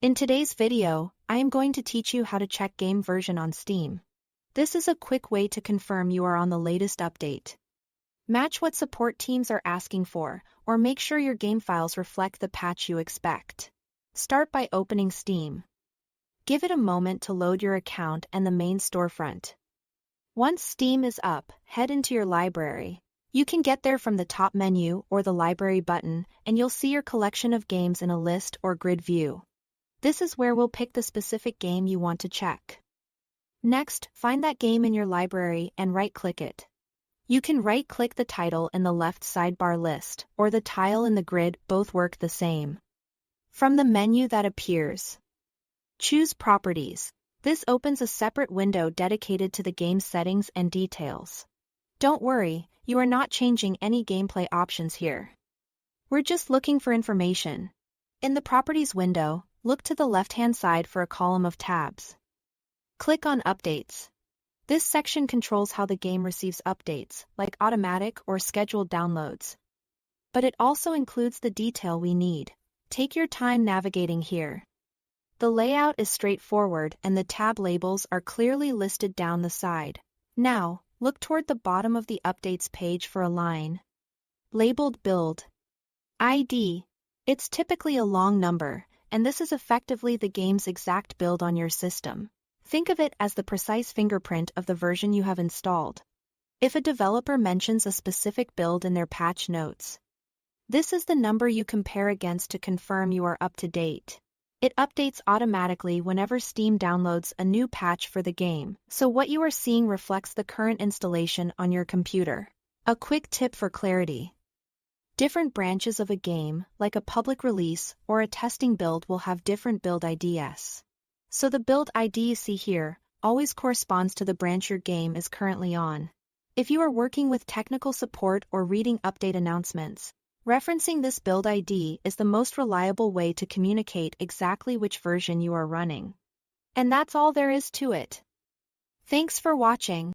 In today's video, I am going to teach you how to check game version on Steam. This is a quick way to confirm you are on the latest update. Match what support teams are asking for, or make sure your game files reflect the patch you expect. Start by opening Steam. Give it a moment to load your account and the main storefront. Once Steam is up, head into your library. You can get there from the top menu or the library button, and you'll see your collection of games in a list or grid view. This is where we'll pick the specific game you want to check. Next, find that game in your library and right-click it. You can right-click the title in the left sidebar list, or the tile in the grid, both work the same. From the menu that appears, choose Properties. This opens a separate window dedicated to the game settings and details. Don't worry, you are not changing any gameplay options here. We're just looking for information. In the Properties window, look to the left-hand side for a column of tabs. Click on Updates. This section controls how the game receives updates, like automatic or scheduled downloads. But it also includes the detail we need. Take your time navigating here. The layout is straightforward and the tab labels are clearly listed down the side. Now, look toward the bottom of the Updates page for a line labeled Build ID. It's typically a long number, and this is effectively the game's exact build on your system. Think of it as the precise fingerprint of the version you have installed. If a developer mentions a specific build in their patch notes, this is the number you compare against to confirm you are up to date. It updates automatically whenever Steam downloads a new patch for the game, so what you are seeing reflects the current installation on your computer. A quick tip for clarity. Different branches of a game, like a public release or a testing build, will have different build IDs. So the build ID you see here always corresponds to the branch your game is currently on. If you are working with technical support or reading update announcements, referencing this build ID is the most reliable way to communicate exactly which version you are running. And that's all there is to it. Thanks for watching.